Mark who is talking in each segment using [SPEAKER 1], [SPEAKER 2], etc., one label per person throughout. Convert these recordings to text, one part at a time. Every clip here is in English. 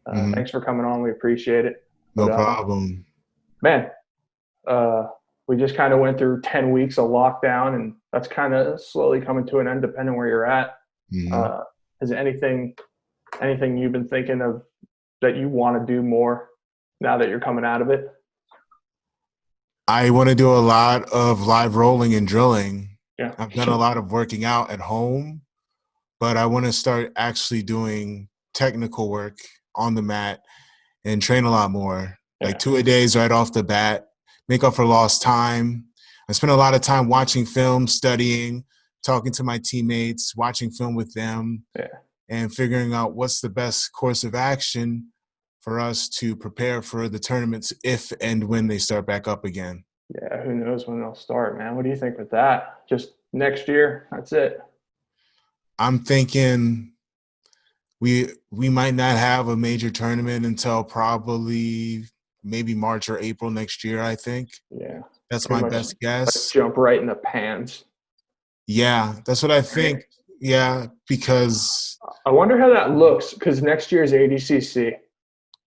[SPEAKER 1] Mhm.
[SPEAKER 2] Thanks for coming on. We appreciate it. But
[SPEAKER 1] No problem.
[SPEAKER 2] man, uh, we just kind of went through 10 weeks of lockdown, and that's kind of slowly coming to an end, depending where you're at.
[SPEAKER 1] Mhm.
[SPEAKER 2] Uh, is anything you've been thinking of that you want to do more now that you're coming out of it?
[SPEAKER 1] I want to do a lot of live rolling and drilling.
[SPEAKER 2] Yeah,
[SPEAKER 1] I've done a lot of working out at home, but I want to start actually doing technical work on the mat and train a lot more. Like
[SPEAKER 2] yeah,
[SPEAKER 1] 2 a days right off the bat, make up for lost time. I spend a lot of time watching film, studying, talking to my teammates, watching film with them,
[SPEAKER 2] yeah,
[SPEAKER 1] and figuring out what's the best course of action for us to prepare for the tournaments if and when they start back up again.
[SPEAKER 2] yeah. Who knows when they'll start, man? What do you think with that? Just next year? That's it.
[SPEAKER 1] I'm thinking we might not have a major tournament until probably maybe March or April next year, I think.
[SPEAKER 2] Yeah,
[SPEAKER 1] That's
[SPEAKER 2] pretty
[SPEAKER 1] my
[SPEAKER 2] much
[SPEAKER 1] best
[SPEAKER 2] like
[SPEAKER 1] guess.
[SPEAKER 2] jump right in the pans.
[SPEAKER 1] Yeah, that's what I
[SPEAKER 2] Right.
[SPEAKER 1] think. Yeah, because
[SPEAKER 2] I wonder how that looks because next year is ADCC.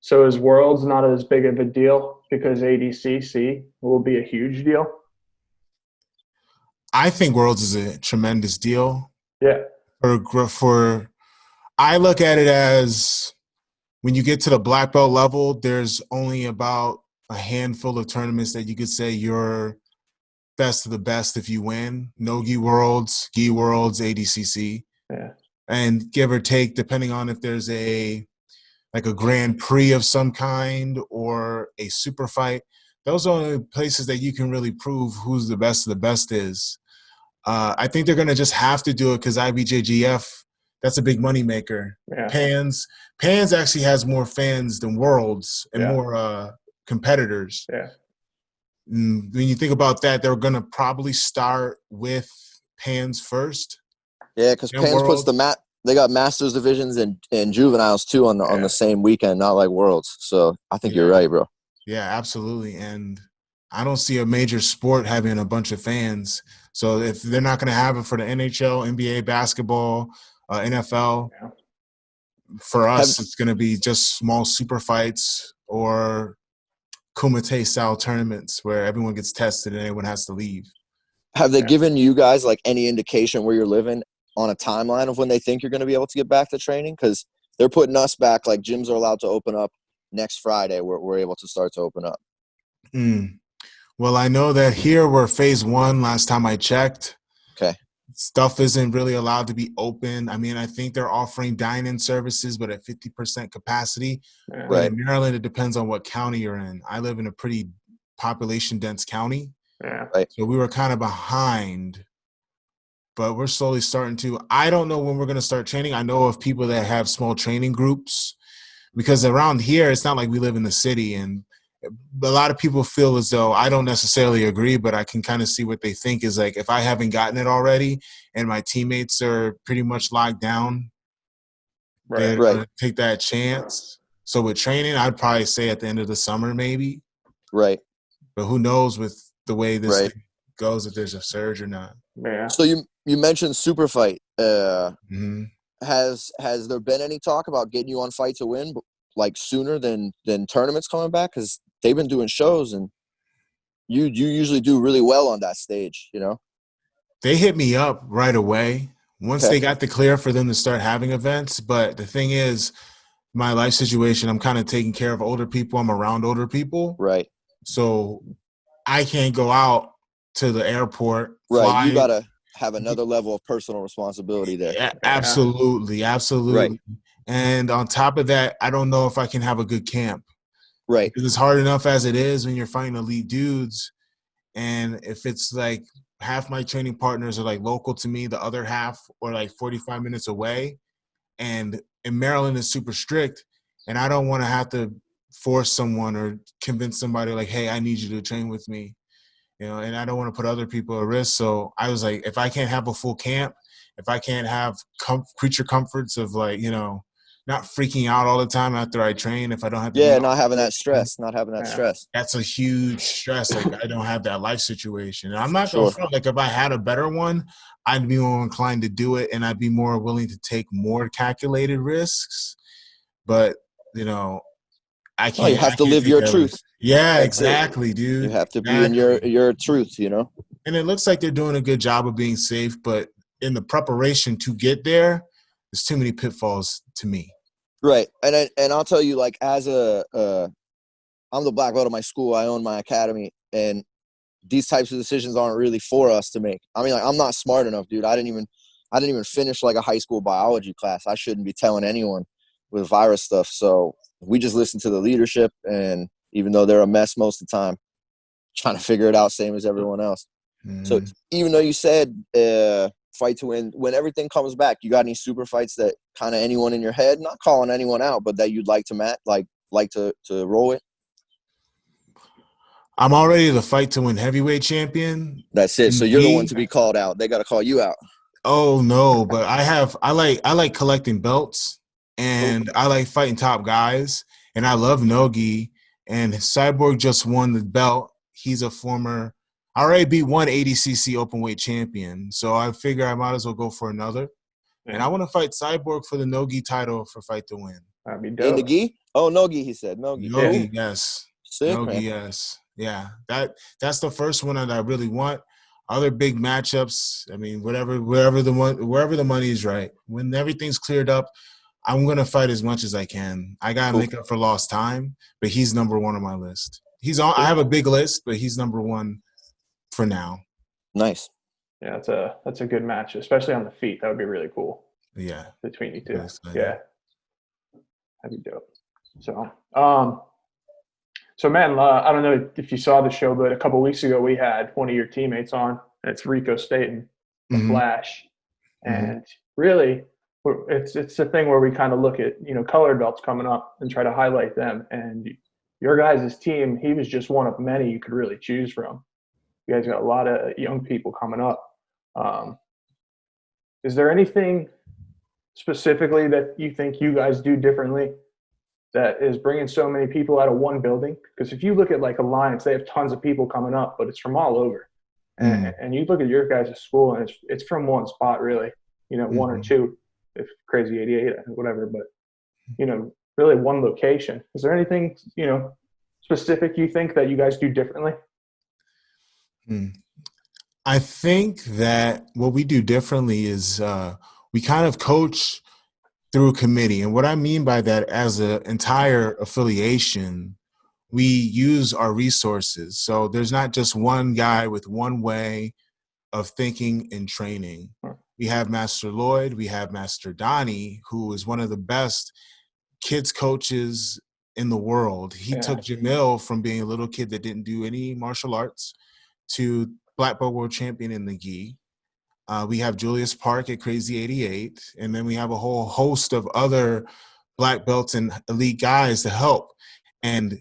[SPEAKER 2] So is Worlds not as big of a deal because ADCC will be a huge deal?
[SPEAKER 1] I think Worlds is a tremendous deal
[SPEAKER 2] Yeah,
[SPEAKER 1] for I look at it as when you get to the black belt level, there's only about a handful of tournaments that you could say you're best of the best if you win. No Gi Worlds, Gi Worlds, ADCC,
[SPEAKER 2] yeah,
[SPEAKER 1] and give or take, depending on if there's a like a Grand Prix of some kind or a super fight. Those are the places that you can really prove who's the best of the best is. I think they're going to just have to do it because IBJGF, that's a big moneymaker.
[SPEAKER 2] yeah,
[SPEAKER 1] Pans actually has more fans than Worlds and
[SPEAKER 2] yeah,
[SPEAKER 1] more competitors.
[SPEAKER 2] yeah,
[SPEAKER 1] When you think about that, they're going to probably start with Pans first
[SPEAKER 3] Yeah, because
[SPEAKER 1] and
[SPEAKER 3] Pans puts the
[SPEAKER 1] Worlds.
[SPEAKER 3] mat. They got masters divisions and juveniles too on the
[SPEAKER 2] yeah.
[SPEAKER 3] same weekend, not like worlds. So I think you're
[SPEAKER 1] Yeah,
[SPEAKER 3] right, bro.
[SPEAKER 1] yeah, absolutely. And I don't see a major sport having a bunch of fans. So if they're not going to have it for the NHL, NBA, basketball, NFL,
[SPEAKER 2] Yeah.
[SPEAKER 1] for
[SPEAKER 3] Have
[SPEAKER 1] us, it's going to be just small super fights or Kumite style tournaments where everyone gets tested and everyone has to leave.
[SPEAKER 3] have they
[SPEAKER 2] Yeah.
[SPEAKER 3] given you guys like any indication where you're living on a timeline of when they think you're going to be able to get back to training? Because they're putting us back. Like gyms are allowed to open up next Friday. We're able to start to open up.
[SPEAKER 1] Mm. Well, I know that here we're phase one last time I checked.
[SPEAKER 3] Okay.
[SPEAKER 1] Stuff isn't really allowed to be open. I mean, I think they're offering dine-in services, but at 50% capacity.
[SPEAKER 2] Yeah.
[SPEAKER 1] But
[SPEAKER 3] Right.
[SPEAKER 1] in Maryland, it depends on what county you're in. I live in a pretty population-dense county,
[SPEAKER 2] Yeah.
[SPEAKER 3] Right.
[SPEAKER 1] so we were kind of behind. But we're slowly starting to. I don't know when we're going to start training. I know of people that have small training groups because around here, it's not like we live in the city. And a lot of people feel as though I don't necessarily agree, but I can kind of see what they think is like if I haven't gotten it already and my teammates are pretty much locked down,
[SPEAKER 2] Right.
[SPEAKER 1] they're
[SPEAKER 3] Right.
[SPEAKER 1] going to take that chance. So with training, I'd probably say at the end of the summer, maybe.
[SPEAKER 3] Right.
[SPEAKER 1] But who knows with the way this
[SPEAKER 3] Right.
[SPEAKER 1] thing goes, if there's a surge or not.
[SPEAKER 2] Yeah.
[SPEAKER 3] So you mentioned super fight.
[SPEAKER 1] Mm-hmm.
[SPEAKER 3] Has there been any talk about getting you on Fight to Win like sooner than tournaments coming back? Because they've been doing shows and you usually do really well on that stage. You know.
[SPEAKER 1] They hit me up right away once
[SPEAKER 3] Okay.
[SPEAKER 1] they got the clear for them to start having events. But the thing is, my life situation, I'm kind of taking care of older people. I'm around older people.
[SPEAKER 3] Right.
[SPEAKER 1] So I can't go out to the airport,
[SPEAKER 3] Right. You
[SPEAKER 1] fly.
[SPEAKER 3] gotta have another level of personal responsibility there.
[SPEAKER 2] Yeah.
[SPEAKER 1] Absolutely,
[SPEAKER 3] Right.
[SPEAKER 1] absolutely. And on top of that, I don't know if I can have a good camp
[SPEAKER 3] Right.
[SPEAKER 1] because it's hard enough as it is when you're fighting elite dudes. And if it's like half my training partners are like local to me, the other half are like 45 minutes away. And in Maryland is super strict. And I don't want to have to force someone or convince somebody like, hey, I need you to train with me. And I don't want to put other people at risk. So I was like, if I can't have a full camp, if I can't have creature comforts of like, not freaking out all the time after I train if I don't have to
[SPEAKER 3] Yeah,
[SPEAKER 1] eat.
[SPEAKER 3] not having that stress, not having that stress.
[SPEAKER 1] That's a huge stress. Like I don't have that life situation. And I'm not gonna
[SPEAKER 3] Sure.
[SPEAKER 1] front. Like if I had a better one, I'd be more inclined to do it, and I'd be more willing to take more calculated risks. But I can't.
[SPEAKER 3] No, you have
[SPEAKER 1] I
[SPEAKER 3] to
[SPEAKER 1] can't
[SPEAKER 3] live
[SPEAKER 1] take
[SPEAKER 3] your
[SPEAKER 1] that
[SPEAKER 3] truth.
[SPEAKER 1] risk. Yeah,
[SPEAKER 3] That's it.
[SPEAKER 1] exactly, dude.
[SPEAKER 3] You have to be in your truth,
[SPEAKER 1] And it looks like they're doing a good job of being safe, but in the preparation to get there, there's too many pitfalls to me.
[SPEAKER 3] Right. And I'll tell you, like, as I'm the black belt of my school. I own my academy, and these types of decisions aren't really for us to make. I mean, like, I'm not smart enough, dude. I didn't even finish like a high school biology class. I shouldn't be telling anyone with virus stuff. So we just listen to the leadership, and even though they're a mess most of the time, trying to figure it out, same as everyone else. So even though you said fight to win, when everything comes back, you got any super fights that kind of anyone in your head, not calling anyone out, but that you'd like to like to roll with?
[SPEAKER 1] I'm already the fight to win heavyweight champion.
[SPEAKER 3] That's it. So you're the one to be called out. They got to call you out.
[SPEAKER 1] Oh no, but I like collecting belts, and I like fighting top guys, and I love Nogi, and Cyborg just won the belt. He's a former I already beat one ADCC open weight champion, so I figure I might as well go for another. Yeah. And I want to fight Cyborg for the Nogi title for Fight to Win.
[SPEAKER 2] That'd be dope.
[SPEAKER 3] In the gi? Oh, Nogi, he said. Nogi,
[SPEAKER 1] yes.
[SPEAKER 3] Sick,
[SPEAKER 1] Nogi,
[SPEAKER 3] man.
[SPEAKER 1] yes. Yeah, that's the first one that I really want. Other big matchups, I mean, wherever the money is right. When everything's cleared up, I'm gonna fight as much as I can. I gotta make up for lost time, but he's number one on my list. He's on. I have a big list, but he's number one for now.
[SPEAKER 3] Nice.
[SPEAKER 2] Yeah, that's a good match, especially on the feet. That would be really cool.
[SPEAKER 1] Yeah,
[SPEAKER 2] between you two.
[SPEAKER 1] Yes,
[SPEAKER 2] yeah, that'd be dope. So man, I don't know if you saw the show, but a couple of weeks ago we had one of your teammates on. And it's Rico Staten, the Flash, and really, it's the thing where we kind of look at colored belts coming up and try to highlight them. And your guys' team, he was just one of many you could really choose from. You guys got a lot of young people coming up. Is there anything specifically that you think you guys do differently that is bringing so many people out of one building? Because if you look at like Alliance, they have tons of people coming up, but it's from all over. And you look at your guys' school, and it's from one spot, really. One or two, if Crazy 88, whatever. But really one location. Is there anything specific you think that you guys do differently?
[SPEAKER 1] I think that what we do differently is we kind of coach through a committee. And what I mean by that, as an entire affiliation, we use our resources. So there's not just one guy with one way of thinking and training. We have Master Lloyd, we have Master Donnie, who is one of the best kids coaches in the world. He took Jamil from being a little kid that didn't do any martial arts to black belt world champion in the gi. We have Julius Park at Crazy 88, and then we have a whole host of other black belts and elite guys to help. And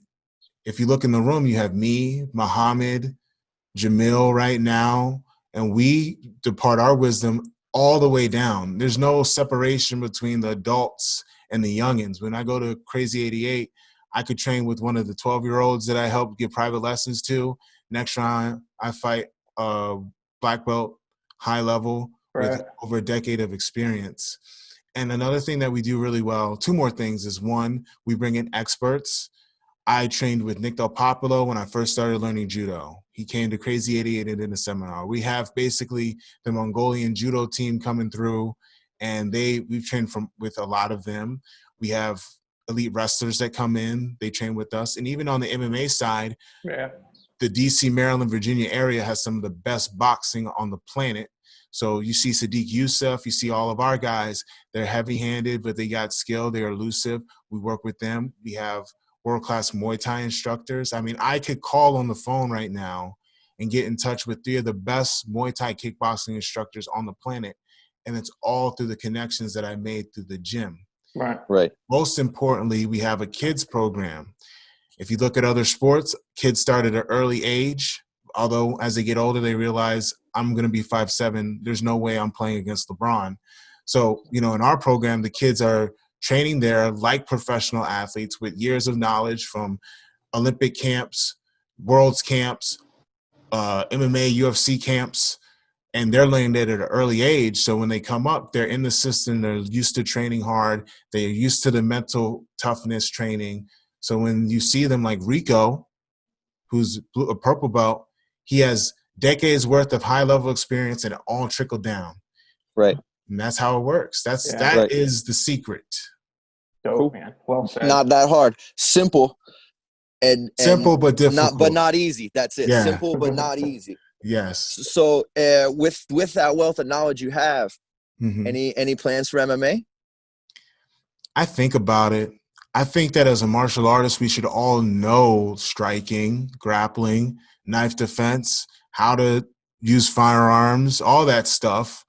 [SPEAKER 1] if you look in the room, you have me, Muhammad, Jamil right now, and we depart our wisdom all the way down. There's no separation between the adults and the youngins. When I go to Crazy 88, I could train with one of the 12-year-olds that I help give private lessons to. Next round, I fight a black belt, high level, with over a decade of experience. And another thing that we do really well, two more things, is one, we bring in experts. I trained with Nick Del Popolo when I first started learning judo. He came to Crazy 88 and did a seminar. We have basically the Mongolian judo team coming through, and we've trained with a lot of them. We have elite wrestlers that come in, they train with us. And even on the MMA side, the DC, Maryland, Virginia area has some of the best boxing on the planet. So you see Sadiq Youssef, you see all of our guys, they're heavy-handed, but they got skill, they're elusive. We work with them. We have world-class Muay Thai instructors. I mean, I could call on the phone right now and get in touch with 3 of the best Muay Thai kickboxing instructors on the planet, and it's all through the connections that I made through the gym.
[SPEAKER 3] Right.
[SPEAKER 1] Most importantly, we have a kids program. If you look at other sports, kids start at an early age, although as they get older, they realize I'm going to be 5'7". There's no way I'm playing against LeBron. So, in our program, the kids are training there like professional athletes with years of knowledge from Olympic camps, worlds camps, MMA, UFC camps, and they're learning it at an early age. So when they come up, they're in the system, they're used to training hard, they're used to the mental toughness training. So when you see them like Rico, who's a purple belt, he has decades worth of high level experience and it all trickled down.
[SPEAKER 3] Right.
[SPEAKER 1] And that's how it works. That
[SPEAKER 3] Right.
[SPEAKER 1] is the secret.
[SPEAKER 2] Dope, man. Well said.
[SPEAKER 3] Not that hard. Simple. And
[SPEAKER 1] Simple but difficult.
[SPEAKER 3] not easy. That's it.
[SPEAKER 1] Yeah.
[SPEAKER 3] Simple but not easy.
[SPEAKER 1] Yes.
[SPEAKER 3] So with that wealth of knowledge you have, any plans for MMA?
[SPEAKER 1] I think about it. I think that as a martial artist, we should all know striking, grappling, knife defense, how to use firearms, all that stuff.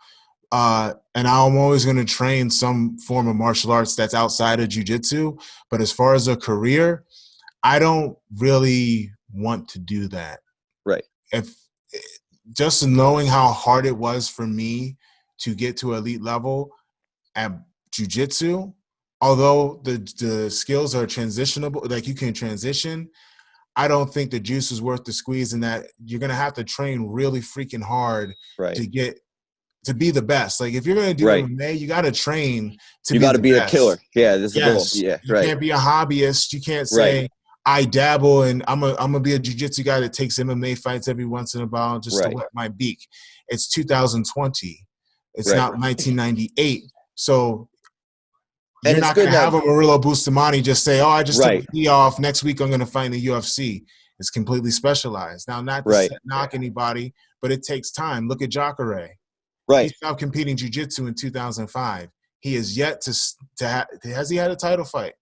[SPEAKER 1] And I'm always going to train some form of martial arts that's outside of jiu-jitsu. But as far as a career, I don't really want to do that.
[SPEAKER 3] Right.
[SPEAKER 1] If just knowing how hard it was for me to get to elite level at jiu-jitsu, although the skills are transitionable, like you can transition, I don't think the juice is worth the squeeze, in that you're going to have to train really freaking hard to be the best. Like if you're going to do MMA, you got to train to be the best. You got to
[SPEAKER 3] be a killer. Yeah, this is the goal. Yeah,
[SPEAKER 1] you can't be a hobbyist. You can't say, I dabble and I'm gonna be a jiu-jitsu guy that takes MMA fights every once in a while just to wet my beak. It's 2020. It's not 1998. So you're not going to have a Murillo Bustamante just say, oh, I just took a knee off. Next week I'm going to fight in the UFC. It's completely specialized. Now, not to knock anybody, but it takes time. Look at Jacare. He stopped competing jiu-jitsu in 2005. He is yet to has he had a title fight?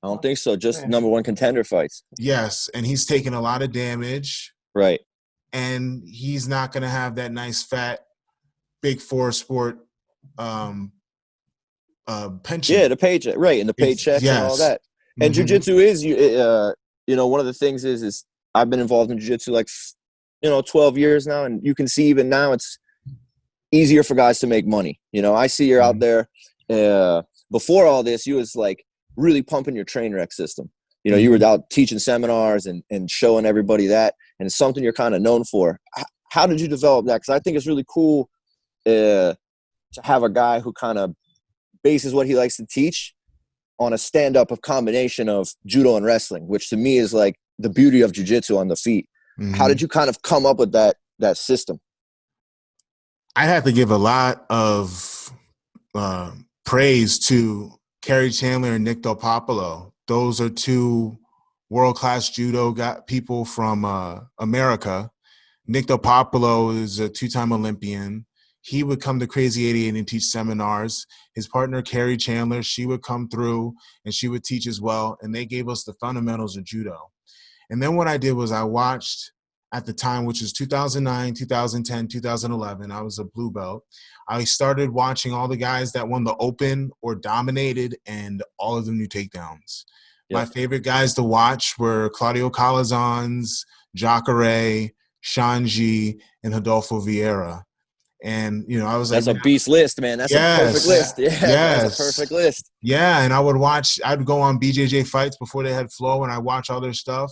[SPEAKER 3] I don't think so. Just number one contender fights.
[SPEAKER 1] Yes, and he's taken a lot of damage.
[SPEAKER 3] Right.
[SPEAKER 1] And he's not going to have that nice, fat, big four sport pension.
[SPEAKER 3] Yeah, the paycheck. Right, and the paychecks and all that. And jiu-jitsu is, one of the things is I've been involved in jiu-jitsu 12 years now, and you can see even now it's easier for guys to make money. I see you're out there. Before all this, you was like, really pumping your train wreck system. You were out teaching seminars and showing everybody that, and it's something you're kind of known for. How did you develop that? Because I think it's really cool to have a guy who kind of bases what he likes to teach on a stand-up of combination of judo and wrestling, which to me is like the beauty of jiu-jitsu on the feet. How did you kind of come up with that system?
[SPEAKER 1] I have to give a lot of praise to Kerry Chandler and Nick Del Popolo. Those are two world-class judo people from America. Nick Del Popolo is a two-time Olympian. He would come to Crazy 88 and teach seminars. His partner, Kerry Chandler, she would come through and she would teach as well. And they gave us the fundamentals of judo. And then what I did was I watched at the time, which was 2009, 2010, 2011. I was a blue belt. I started watching all the guys that won the Open or dominated, and all of them knew takedowns. My favorite guys to watch were Claudio Calazans, Jacare, Shanji, and Rodolfo Vieira. And, I was like,
[SPEAKER 3] that's a beast list, man. That's a perfect list. Yeah, that's a perfect list.
[SPEAKER 1] Yeah, and I'd go on BJJ fights before they had Flow, and I watch all their stuff.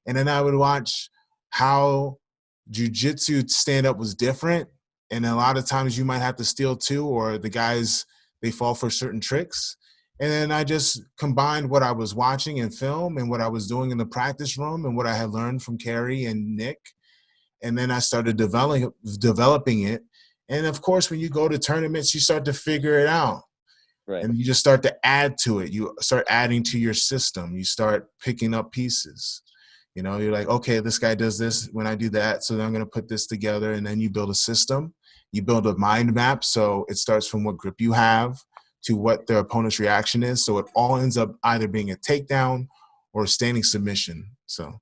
[SPEAKER 1] And then I would watch how jiu-jitsu stand-up was different. And a lot of times you might have to steal too, or the guys, they fall for certain tricks. And then I just combined what I was watching in film and what I was doing in the practice room and what I had learned from Kerry and Nick. And then I started developing it. And of course, when you go to tournaments, you start to figure it out. Right. And you just start to add to it. You start adding to your system. You start picking up pieces. You're like, okay, this guy does this when I do that, so then I'm going to put this together. And then you build a system. You build a mind map. So it starts from what grip you have to what their opponent's reaction is. So it all ends up either being a takedown or a standing submission. So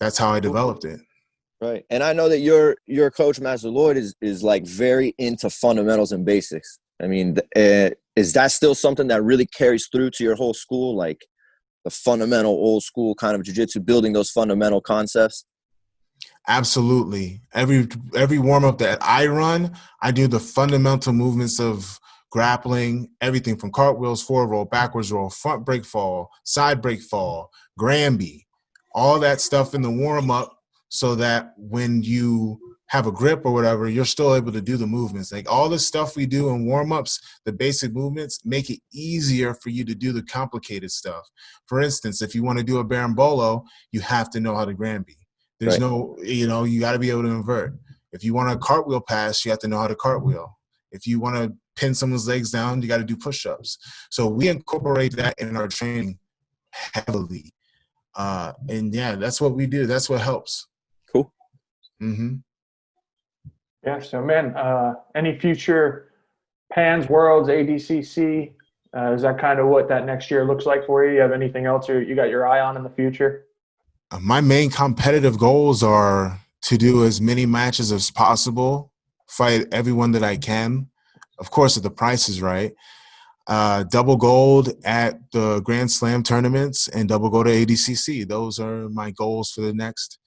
[SPEAKER 1] that's how I developed it.
[SPEAKER 3] Right. And I know that your coach, Master Lloyd, is like very into fundamentals and basics. I mean, is that still something that really carries through to your whole school? Like the fundamental old school kind of jiu-jitsu, building those fundamental concepts?
[SPEAKER 1] Absolutely. Every warm-up that I run, I do the fundamental movements of grappling, everything from cartwheels, forward roll, backwards roll, front break fall, side break fall, Granby, all that stuff in the warm-up so that when you have a grip or whatever, you're still able to do the movements. Like all the stuff we do in warm-ups, the basic movements, make it easier for you to do the complicated stuff. For instance, if you want to do a berimbolo, you have to know how to Granby. There's no, you got to be able to invert. If you want a cartwheel pass, you have to know how to cartwheel. If you want to pin someone's legs down, you got to do push-ups. So we incorporate that in our training heavily. And yeah, that's what we do. That's what helps.
[SPEAKER 3] Cool.
[SPEAKER 1] Mm-hmm.
[SPEAKER 2] Yeah. So, man, any future Pans, Worlds, ADCC? Is that kind of what that next year looks like for you? You have anything else you got your eye on in the future?
[SPEAKER 1] My main competitive goals are to do as many matches as possible, fight everyone that I can. Of course, if the price is right. Double gold at the Grand Slam tournaments and double gold at ADCC. Those are my goals for the next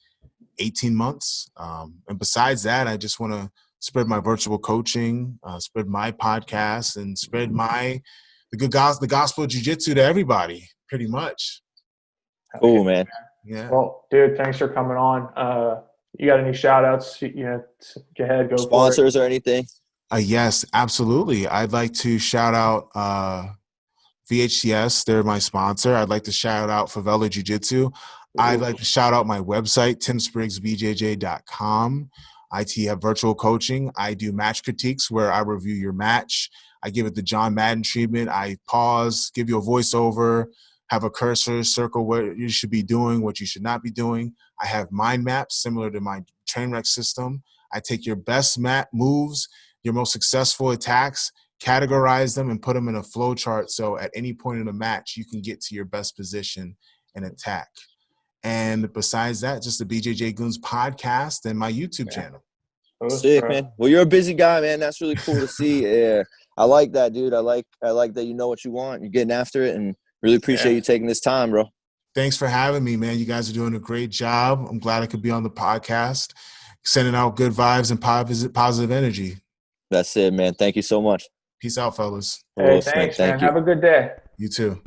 [SPEAKER 1] 18 months. And besides that, I just want to spread my virtual coaching, spread my podcast, and spread the gospel of jiu-jitsu to everybody, pretty much.
[SPEAKER 3] Cool, man.
[SPEAKER 2] Yeah. Well, dude, thanks for coming on. You got any shout outs? Go ahead, go
[SPEAKER 3] sponsors or anything?
[SPEAKER 1] Yes, absolutely. I'd like to shout out VHCS. They're my sponsor. I'd like to shout out Favela Jiu-Jitsu. I'd like to shout out my website, timspriggsbjj.com. I have virtual coaching. I do match critiques where I review your match. I give it the John Madden treatment. I pause, give you a voiceover, have a cursor, circle what you should be doing, what you should not be doing. I have mind maps similar to my Trainwreck system. I take your best moves, your most successful attacks, categorize them, and put them in a flow chart so at any point in the match you can get to your best position and attack. And besides that, just the BJJ Goons podcast and my YouTube channel.
[SPEAKER 3] Sick, man. Well, you're a busy guy, man. That's really cool to see. Yeah, I like that, dude. I like that you know what you want. You're getting after it, and really appreciate you taking this time, bro.
[SPEAKER 1] Thanks for having me, man. You guys are doing a great job. I'm glad I could be on the podcast, sending out good vibes and positive energy.
[SPEAKER 3] That's it, man. Thank you so much.
[SPEAKER 1] Peace out, fellas.
[SPEAKER 2] Hey, thanks, man. Have a good day.
[SPEAKER 1] You too.